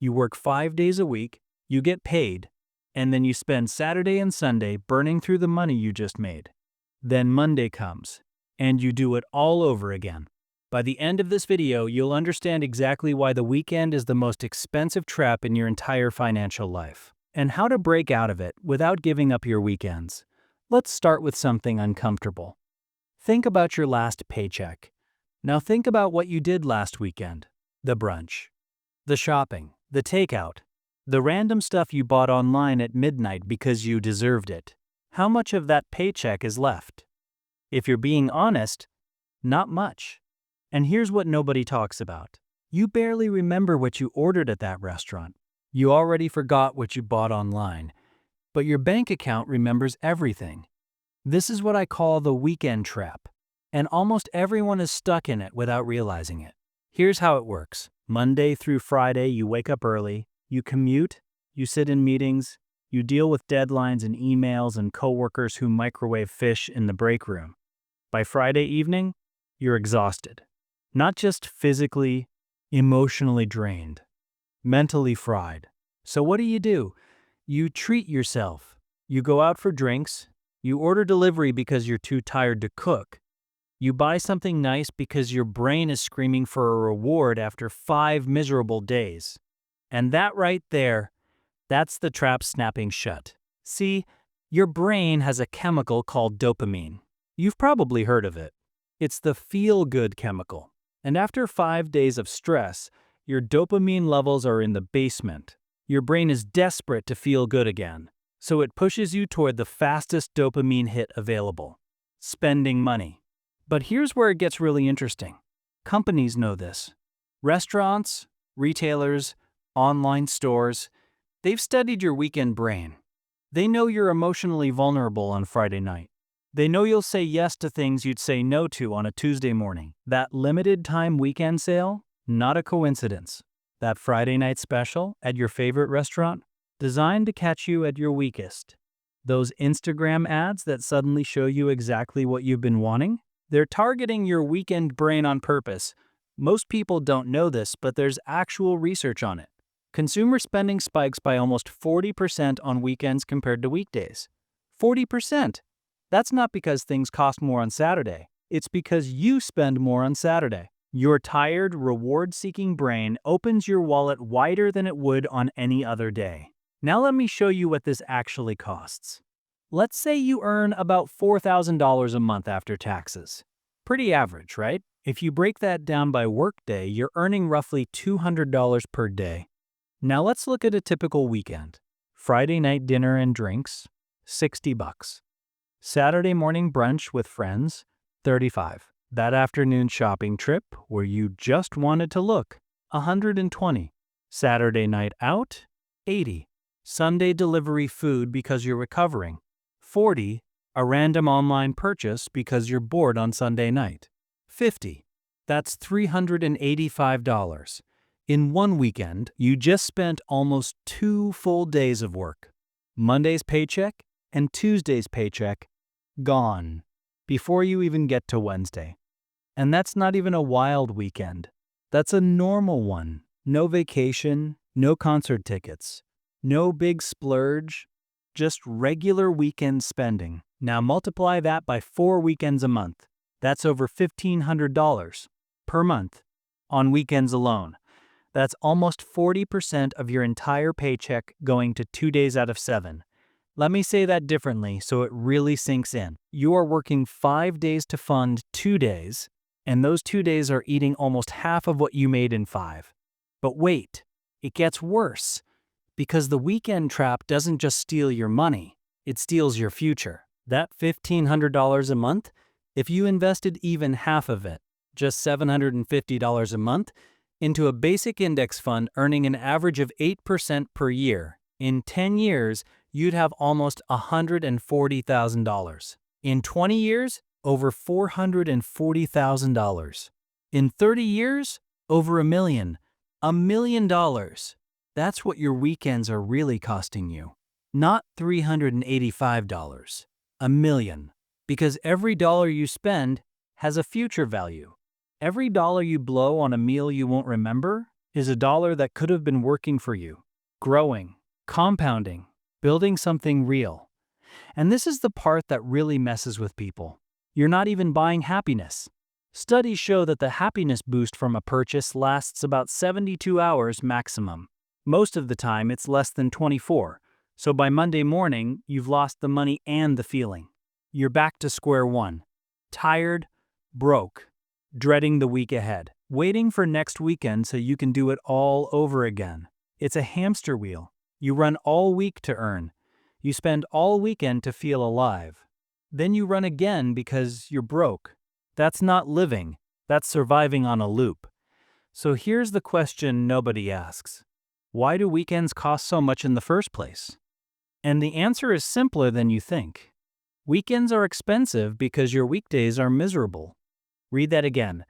You work 5 days a week, you get paid, and then you spend Saturday and Sunday burning through the money you just made. Then Monday comes, and you do it all over again. By the end of this video, you'll understand exactly why the weekend is the most expensive trap in your entire financial life, and how to break out of it without giving up your weekends. Let's start with something uncomfortable. Think about your last paycheck. Now think about what you did last weekend. The brunch, the shopping, the takeout, the random stuff you bought online at midnight because you deserved it. How much of that paycheck is left? If you're being honest, not much. And here's what nobody talks about. You barely remember what you ordered at that restaurant. You already forgot what you bought online. But your bank account remembers everything. This is what I call the weekend trap. And almost everyone is stuck in it without realizing it. Here's how it works. Monday through Friday, you wake up early, you commute, you sit in meetings, you deal with deadlines and emails and coworkers who microwave fish in the break room. By Friday evening, you're exhausted. Not just physically, emotionally drained, mentally fried. So what do? You treat yourself. You go out for drinks. You order delivery because you're too tired to cook. You buy something nice because your brain is screaming for a reward after 5 miserable days. And that right there, that's the trap snapping shut. See, your brain has a chemical called dopamine. You've probably heard of it. It's the feel-good chemical. And after 5 days of stress, your dopamine levels are in the basement. Your brain is desperate to feel good again, so it pushes you toward the fastest dopamine hit available: spending money. But here's where it gets really interesting. Companies know this. Restaurants, retailers, online stores, they've studied your weekend brain. They know you're emotionally vulnerable on Friday night. They know you'll say yes to things you'd say no to on a Tuesday morning. That limited time weekend sale? Not a coincidence. That Friday night special at your favorite restaurant? Designed to catch you at your weakest. Those Instagram ads that suddenly show you exactly what you've been wanting? They're targeting your weekend brain on purpose. Most people don't know this, but there's actual research on it. Consumer spending spikes by almost 40% on weekends compared to weekdays. 40%! That's not because things cost more on Saturday. It's because you spend more on Saturday. Your tired, reward-seeking brain opens your wallet wider than it would on any other day. Now let me show you what this actually costs. Let's say you earn about $4,000 a month after taxes. Pretty average, right? If you break that down by workday, you're earning roughly $200 per day. Now let's look at a typical weekend. Friday night dinner and drinks, $60. Saturday morning brunch with friends, $35. That afternoon shopping trip where you just wanted to look, $120. Saturday night out, $80. Sunday delivery food because you're recovering, $40. A random online purchase because you're bored on Sunday night, $50. That's $385. In one weekend, you just spent almost 2 full days of work. Monday's paycheck and Tuesday's paycheck, gone, before you even get to Wednesday. And that's not even a wild weekend. That's a normal one. No vacation, no concert tickets, no big splurge, just regular weekend spending. Now multiply that by 4 weekends a month. That's over $1,500 per month on weekends alone. That's almost 40% of your entire paycheck going to 2 days out of 7. Let me say that differently so it really sinks in. You are working 5 days to fund 2 days, and those 2 days are eating almost half of what you made in 5. But wait, it gets worse. Because the weekend trap doesn't just steal your money, it steals your future. That $1,500 a month, if you invested even half of it, just $750 a month, into a basic index fund earning an average of 8% per year, in 10 years, you'd have almost $140,000. In 20 years, over $440,000. In 30 years, over $1 million. $1 million. That's what your weekends are really costing you. Not $385. $1 million. Because every dollar you spend has a future value. Every dollar you blow on a meal you won't remember is a dollar that could have been working for you, growing, compounding, building something real. And this is the part that really messes with people. You're not even buying happiness. Studies show that the happiness boost from a purchase lasts about 72 hours maximum. Most of the time, it's less than 24. So by Monday morning, you've lost the money and the feeling. You're back to square one. Tired, broke, dreading the week ahead, waiting for next weekend so you can do it all over again. It's a hamster wheel. You run all week to earn. You spend all weekend to feel alive. Then you run again because you're broke. That's not living. That's surviving on a loop. So here's the question nobody asks. Why do weekends cost so much in the first place? And the answer is simpler than you think. Weekends are expensive because your weekdays are miserable. Read that again.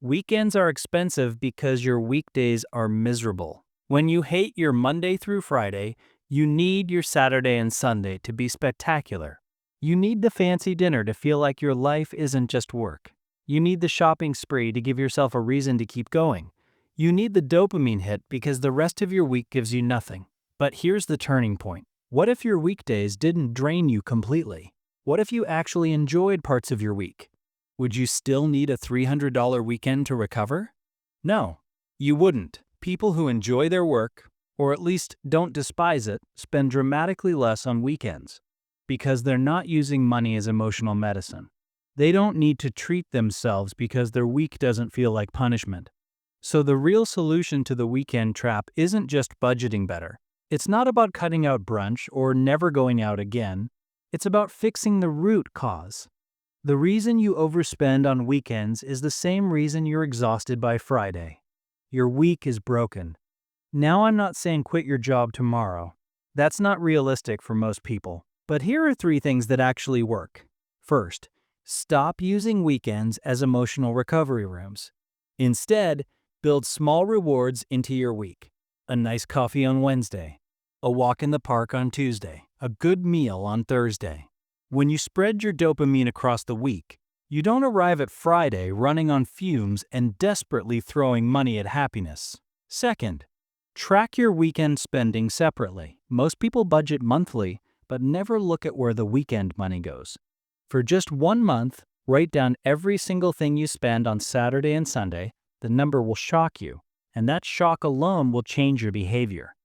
Weekends are expensive because your weekdays are miserable. When you hate your Monday through Friday, you need your Saturday and Sunday to be spectacular. You need the fancy dinner to feel like your life isn't just work. You need the shopping spree to give yourself a reason to keep going. You need the dopamine hit because the rest of your week gives you nothing. But here's the turning point. What if your weekdays didn't drain you completely? What if you actually enjoyed parts of your week? Would you still need a $300 weekend to recover? No, you wouldn't. People who enjoy their work, or at least don't despise it, spend dramatically less on weekends because they're not using money as emotional medicine. They don't need to treat themselves because their week doesn't feel like punishment. So the real solution to the weekend trap isn't just budgeting better. It's not about cutting out brunch or never going out again. It's about fixing the root cause. The reason you overspend on weekends is the same reason you're exhausted by Friday. Your week is broken. Now I'm not saying quit your job tomorrow. That's not realistic for most people. But here are 3 things that actually work. First, stop using weekends as emotional recovery rooms. Instead, build small rewards into your week. A nice coffee on Wednesday, a walk in the park on Tuesday, a good meal on Thursday. When you spread your dopamine across the week, you don't arrive at Friday running on fumes and desperately throwing money at happiness. Second, track your weekend spending separately. Most people budget monthly, but never look at where the weekend money goes. For just 1 month, write down every single thing you spend on Saturday and Sunday. The number will shock you, and that shock alone will change your behavior.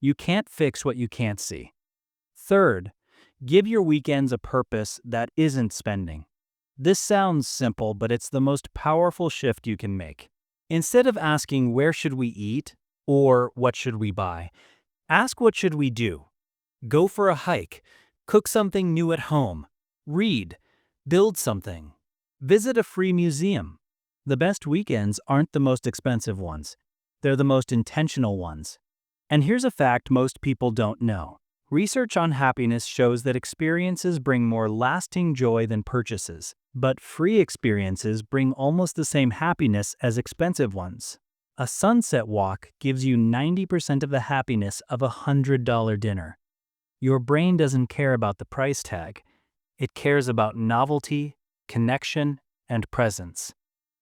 You can't fix what you can't see. Third, give your weekends a purpose that isn't spending. This sounds simple, but it's the most powerful shift you can make. Instead of asking where should we eat or what should we buy, ask what should we do. Go for a hike, cook something new at home, read, build something, visit a free museum. The best weekends aren't the most expensive ones. They're the most intentional ones. And here's a fact most people don't know. Research on happiness shows that experiences bring more lasting joy than purchases, but free experiences bring almost the same happiness as expensive ones. A sunset walk gives you 90% of the happiness of a $100 dinner. Your brain doesn't care about the price tag. It cares about novelty, connection, and presence.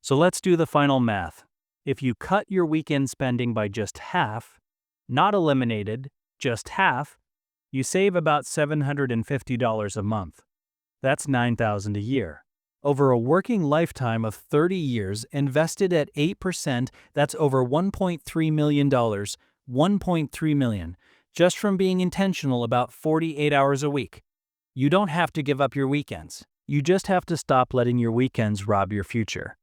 So let's do the final math. If you cut your weekend spending by just half, not eliminated, just half, you save about $750 a month. That's $9,000 a year. Over a working lifetime of 30 years invested at 8%, that's over $1.3 million, $1.3 million, just from being intentional about 48 hours a week. You don't have to give up your weekends. You just have to stop letting your weekends rob your future.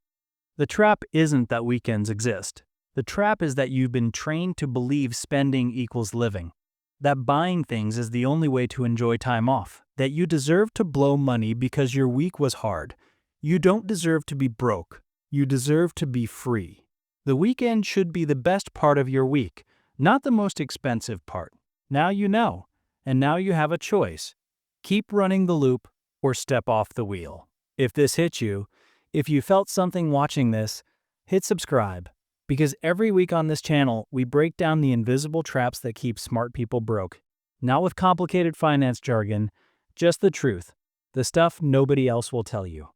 The trap isn't that weekends exist. The trap is that you've been trained to believe spending equals living. That buying things is the only way to enjoy time off. That you deserve to blow money because your week was hard. You don't deserve to be broke. You deserve to be free. The weekend should be the best part of your week, not the most expensive part. Now you know, and now you have a choice. Keep running the loop or step off the wheel. If this hit you, if you felt something watching this, hit subscribe. Because every week on this channel, we break down the invisible traps that keep smart people broke. Not with complicated finance jargon, just the truth. The stuff nobody else will tell you.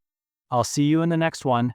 I'll see you in the next one.